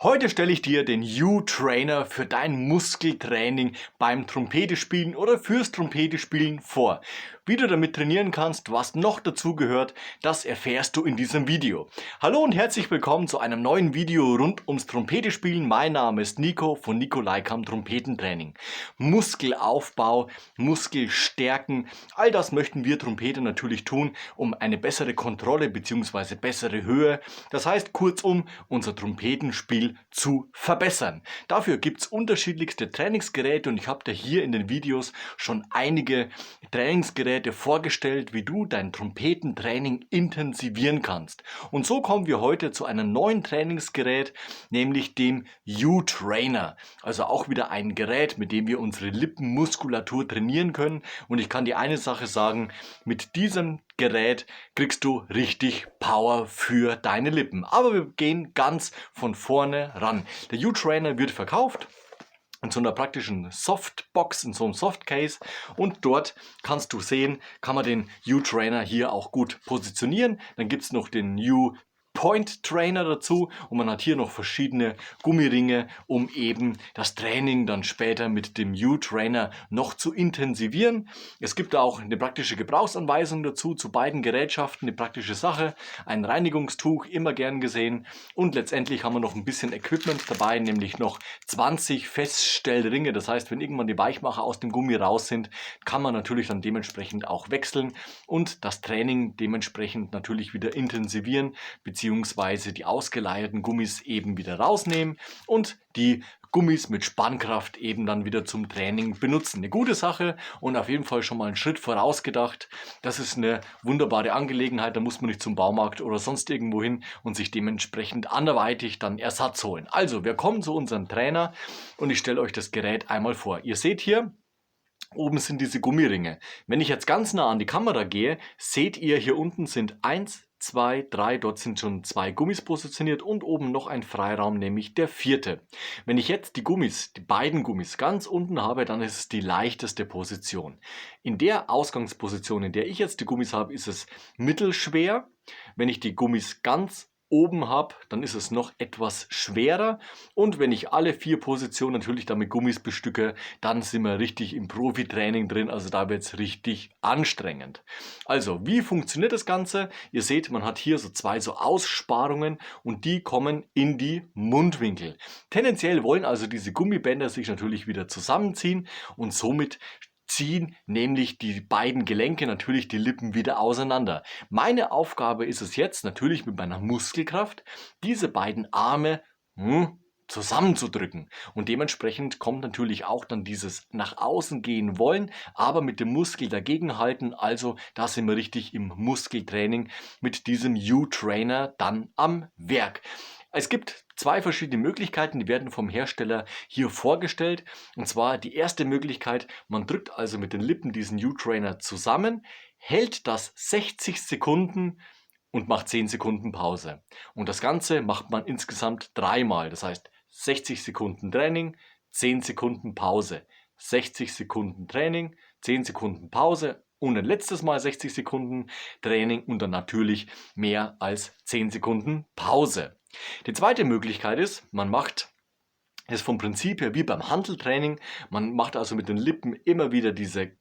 Heute stelle ich dir den U-Trainer für dein Muskeltraining beim Trompetespielen oder fürs Trompetespielen vor. Wie du damit trainieren kannst, was noch dazu gehört, das erfährst du in diesem Video. Hallo und herzlich willkommen zu einem neuen Video rund ums Trompetespielen. Mein Name ist Nico von Nico Leikam Trompetentraining. Muskelaufbau, Muskelstärken, all das möchten wir Trompeter natürlich tun, um eine bessere Kontrolle bzw. bessere Höhe. Das heißt kurzum, unser Trompetenspiel zu verbessern. Dafür gibt es unterschiedlichste Trainingsgeräte und ich habe dir hier in den Videos schon einige Trainingsgeräte vorgestellt, wie du dein Trompetentraining intensivieren kannst. Und so kommen wir heute zu einem neuen Trainingsgerät, nämlich dem U-Trainer. Also auch wieder ein Gerät, mit dem wir unsere Lippenmuskulatur trainieren können. Und ich kann dir eine Sache sagen, mit diesem Gerät kriegst du richtig Power für deine Lippen. Aber wir gehen ganz von vorne ran. Der U-Trainer wird verkauft in so einer praktischen Softbox, in so einem Softcase, und dort kannst du sehen, kann man den U-Trainer hier auch gut positionieren. Dann gibt es noch den Point Trainer dazu und man hat hier noch verschiedene Gummiringe, um eben das Training dann später mit dem U-Trainer noch zu intensivieren. Es gibt auch eine praktische Gebrauchsanweisung dazu zu beiden Gerätschaften, eine praktische Sache, ein Reinigungstuch, immer gern gesehen, und letztendlich haben wir noch ein bisschen Equipment dabei, nämlich noch 20 Feststellringe. Das heißt, wenn irgendwann die Weichmacher aus dem Gummi raus sind, kann man natürlich dann dementsprechend auch wechseln und das Training dementsprechend natürlich wieder intensivieren, beziehungsweise die ausgeleierten Gummis eben wieder rausnehmen und die Gummis mit Spannkraft eben dann wieder zum Training benutzen. Eine gute Sache und auf jeden Fall schon mal einen Schritt vorausgedacht. Das ist eine wunderbare Angelegenheit, da muss man nicht zum Baumarkt oder sonst irgendwo hin und sich dementsprechend anderweitig dann Ersatz holen. Also, wir kommen zu unserem Trainer und ich stelle euch das Gerät einmal vor. Ihr seht hier, oben sind diese Gummiringe. Wenn ich jetzt ganz nah an die Kamera gehe, seht ihr, hier unten sind 1, 2, 3, dort sind schon 2 Gummis positioniert und oben noch ein Freiraum, nämlich der 4. Wenn ich jetzt die beiden Gummis ganz unten habe, dann ist es die leichteste Position. In der Ausgangsposition, in der ich jetzt die Gummis habe, ist es mittelschwer. Wenn ich die Gummis ganz oben habe, dann ist es noch etwas schwerer, und wenn ich alle 4 Positionen natürlich damit Gummis bestücke, dann sind wir richtig im Profitraining drin, also da wird es richtig anstrengend. Also, wie funktioniert das Ganze? Ihr seht, man hat hier so 2 so Aussparungen und die kommen in die Mundwinkel. Tendenziell wollen also diese Gummibänder sich natürlich wieder zusammenziehen und somit ziehen nämlich die beiden Gelenke natürlich die Lippen wieder auseinander. Meine Aufgabe ist es jetzt natürlich mit meiner Muskelkraft, diese beiden Arme zusammenzudrücken, und dementsprechend kommt natürlich auch dann dieses nach außen gehen wollen, aber mit dem Muskel dagegen halten. Also da sind wir richtig im Muskeltraining mit diesem U-Trainer dann am Werk. Es gibt 2 verschiedene Möglichkeiten, die werden vom Hersteller hier vorgestellt. Und zwar die erste Möglichkeit, man drückt also mit den Lippen diesen U-Trainer zusammen, hält das 60 Sekunden und macht 10 Sekunden Pause. Und das Ganze macht man insgesamt 3-mal. Das heißt 60 Sekunden Training, 10 Sekunden Pause. 60 Sekunden Training, 10 Sekunden Pause und ein letztes Mal 60 Sekunden Training und dann natürlich mehr als 10 Sekunden Pause. Die zweite Möglichkeit ist, man macht es vom Prinzip her wie beim Hanteltraining. Man macht also mit den Lippen immer wieder diese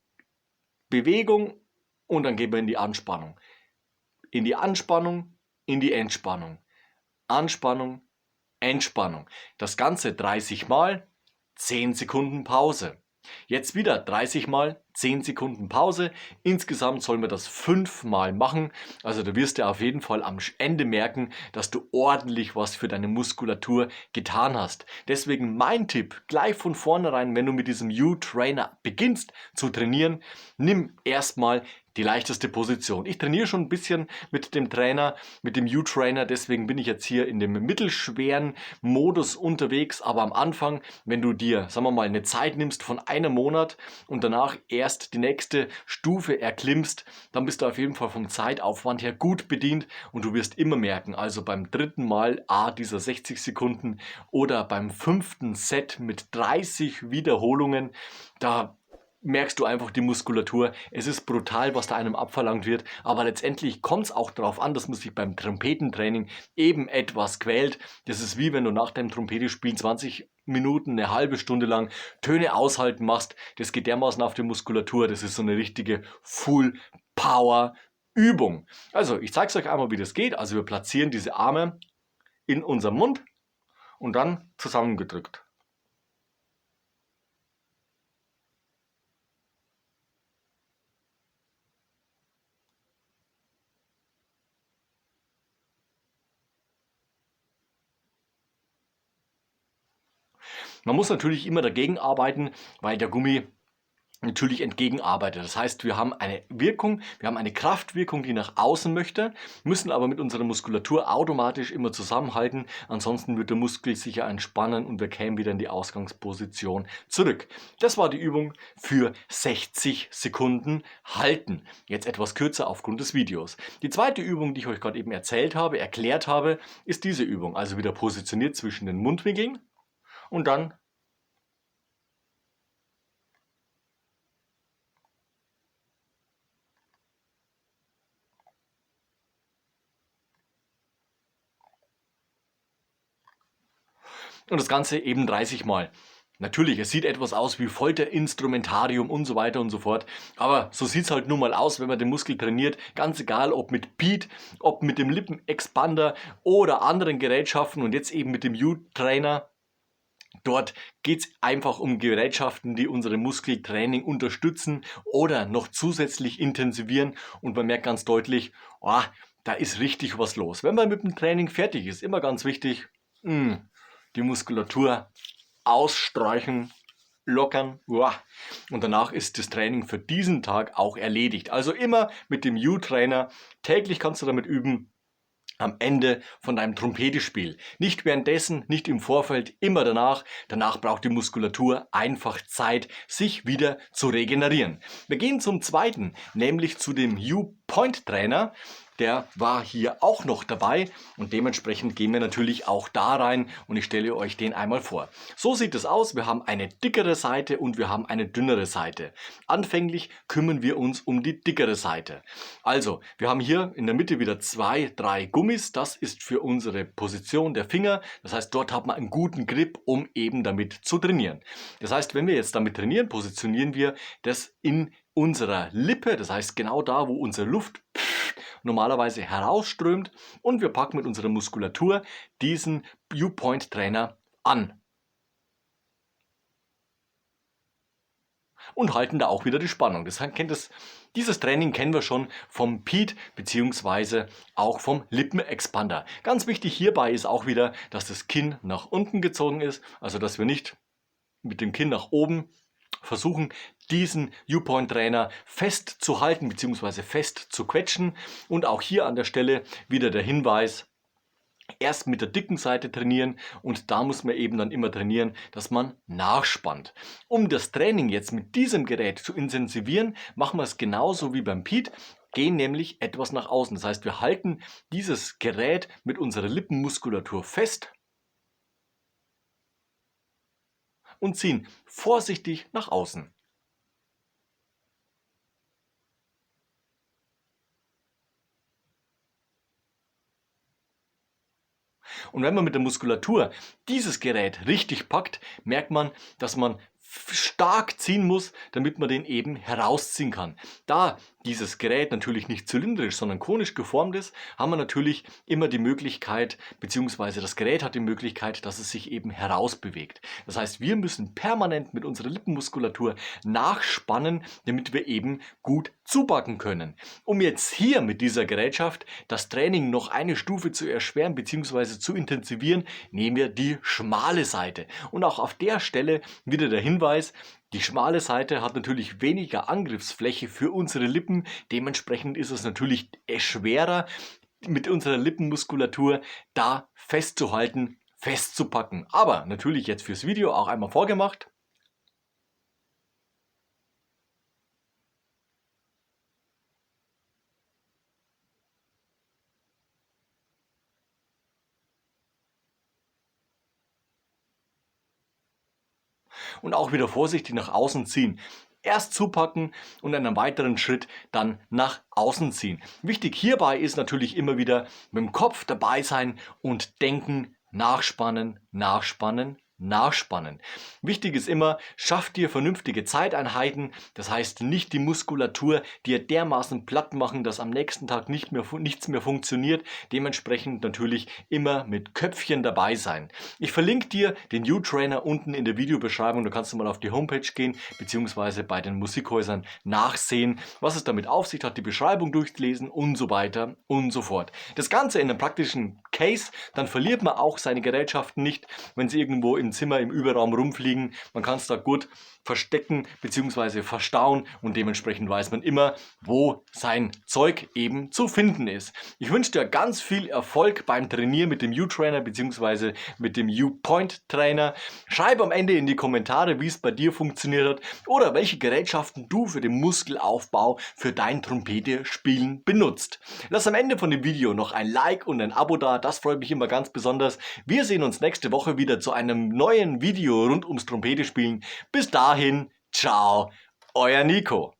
Bewegung und dann geht man in die Anspannung. In die Anspannung, in die Entspannung. Anspannung, Entspannung. Das Ganze 30 Mal, 10 Sekunden Pause. Jetzt wieder 30 Mal, 10 Sekunden Pause. Insgesamt sollen wir das 5 Mal machen. Also du wirst ja auf jeden Fall am Ende merken, dass du ordentlich was für deine Muskulatur getan hast. Deswegen mein Tipp, gleich von vornherein, wenn du mit diesem U-Trainer beginnst zu trainieren, nimm erstmal die leichteste Position. Ich trainiere schon ein bisschen mit dem Trainer, mit dem U-Trainer, deswegen bin ich jetzt hier in dem mittelschweren Modus unterwegs. Aber am Anfang, wenn du dir, sagen wir mal, eine Zeit nimmst von einem Monat und danach erst die nächste Stufe erklimmst, dann bist du auf jeden Fall vom Zeitaufwand her gut bedient und du wirst immer merken, also beim 3. Mal dieser 60 Sekunden oder beim 5. Set mit 30 Wiederholungen, da merkst du einfach die Muskulatur. Es ist brutal, was da einem abverlangt wird, aber letztendlich kommt es auch darauf an, dass man sich beim Trompetentraining eben etwas quält. Das ist wie wenn du nach deinem Trompetespielen 20 Minuten, eine halbe Stunde lang Töne aushalten machst. Das geht dermaßen auf die Muskulatur. Das ist so eine richtige Full Power Übung. Also ich zeige es euch einmal, wie das geht. Also wir platzieren diese Arme in unserem Mund und dann zusammengedrückt. Man muss natürlich immer dagegen arbeiten, weil der Gummi natürlich entgegenarbeitet. Das heißt, wir haben eine Wirkung, wir haben eine Kraftwirkung, die nach außen möchte, müssen aber mit unserer Muskulatur automatisch immer zusammenhalten. Ansonsten wird der Muskel sich ja entspannen und wir kämen wieder in die Ausgangsposition zurück. Das war die Übung für 60 Sekunden halten. Jetzt etwas kürzer aufgrund des Videos. Die zweite Übung, die ich euch gerade eben erklärt habe, ist diese Übung. Also wieder positioniert zwischen den Mundwinkeln und dann und das Ganze eben 30 Mal. Natürlich, es sieht etwas aus wie Folterinstrumentarium und so weiter und so fort. Aber so sieht es halt nun mal aus, wenn man den Muskel trainiert. Ganz egal, ob mit Pete, ob mit dem Lippenexpander oder anderen Gerätschaften und jetzt eben mit dem U-Trainer. Dort geht es einfach um Gerätschaften, die unsere Muskeltraining unterstützen oder noch zusätzlich intensivieren. Und man merkt ganz deutlich, oh, da ist richtig was los. Wenn man mit dem Training fertig ist, immer ganz wichtig, die Muskulatur ausstreichen, lockern. Und danach ist das Training für diesen Tag auch erledigt. Also immer mit dem U-Trainer. Täglich kannst du damit üben. Am Ende von deinem Trompetespiel. Nicht währenddessen, nicht im Vorfeld, immer danach. Danach braucht die Muskulatur einfach Zeit, sich wieder zu regenerieren. Wir gehen zum zweiten, nämlich zu dem U-Point-Trainer. Der war hier auch noch dabei und dementsprechend gehen wir natürlich auch da rein und ich stelle euch den einmal vor. So sieht es aus. Wir haben eine dickere Seite und wir haben eine dünnere Seite. Anfänglich kümmern wir uns um die dickere Seite. Also, wir haben hier in der Mitte wieder 2, 3 Gummis. Das ist für unsere Position der Finger. Das heißt, dort hat man einen guten Grip, um eben damit zu trainieren. Das heißt, wenn wir jetzt damit trainieren, positionieren wir das in unserer Lippe. Das heißt, genau da, wo unsere Luft normalerweise herausströmt und wir packen mit unserer Muskulatur diesen U-Point-Trainer an. Und halten da auch wieder die Spannung. Dieses Training kennen wir schon vom Pete bzw. auch vom Lippenexpander. Ganz wichtig hierbei ist auch wieder, dass das Kinn nach unten gezogen ist, also dass wir nicht mit dem Kinn nach oben versuchen, diesen U-Point-Trainer festzuhalten bzw. fest zu quetschen. Und auch hier an der Stelle wieder der Hinweis, erst mit der dicken Seite trainieren und da muss man eben dann immer trainieren, dass man nachspannt. Um das Training jetzt mit diesem Gerät zu intensivieren, machen wir es genauso wie beim Pete, gehen nämlich etwas nach außen. Das heißt, wir halten dieses Gerät mit unserer Lippenmuskulatur fest und ziehen vorsichtig nach außen. Und wenn man mit der Muskulatur dieses Gerät richtig packt, merkt man, dass man stark ziehen muss, damit man den eben herausziehen kann. Da dieses Gerät natürlich nicht zylindrisch, sondern konisch geformt ist, haben wir natürlich immer die Möglichkeit, beziehungsweise das Gerät hat die Möglichkeit, dass es sich eben herausbewegt. Das heißt, wir müssen permanent mit unserer Lippenmuskulatur nachspannen, damit wir eben gut zupacken können. Um jetzt hier mit dieser Gerätschaft das Training noch eine Stufe zu erschweren bzw. zu intensivieren, nehmen wir die schmale Seite. Und auch auf der Stelle wieder der Hinweis, die schmale Seite hat natürlich weniger Angriffsfläche für unsere Lippen. Dementsprechend ist es natürlich schwerer, mit unserer Lippenmuskulatur da festzuhalten, festzupacken. Aber natürlich jetzt fürs Video auch einmal vorgemacht. Und auch wieder vorsichtig nach außen ziehen. erst zupacken und in einem weiteren Schritt dann nach außen ziehen. Wichtig hierbei ist natürlich immer wieder mit dem Kopf dabei sein und denken, nachspannen, nachspannen, nachspannen. Wichtig ist immer, schaff dir vernünftige Zeiteinheiten, das heißt nicht die Muskulatur dir dermaßen platt machen, dass am nächsten Tag nichts mehr funktioniert, dementsprechend natürlich immer mit Köpfchen dabei sein. Ich verlinke dir den U-Trainer unten in der Videobeschreibung, du kannst mal auf die Homepage gehen, beziehungsweise bei den Musikhäusern nachsehen, was es damit auf sich hat, die Beschreibung durchlesen und so weiter und so fort. Das Ganze in einem praktischen Case, dann verliert man auch seine Gerätschaften nicht, wenn sie irgendwo im Zimmer im Überraum rumfliegen. Man kann es da gut verstecken bzw. verstauen und dementsprechend weiß man immer, wo sein Zeug eben zu finden ist. Ich wünsche dir ganz viel Erfolg beim Trainieren mit dem U-Trainer bzw. mit dem U-Point-Trainer. Schreib am Ende in die Kommentare, wie es bei dir funktioniert hat oder welche Gerätschaften du für den Muskelaufbau für dein Trompete-Spielen benutzt. Lass am Ende von dem Video noch ein Like und ein Abo da, das freut mich immer ganz besonders. Wir sehen uns nächste Woche wieder zu einem neuen Video rund ums Trompete spielen. Bis dahin, ciao, euer Nico.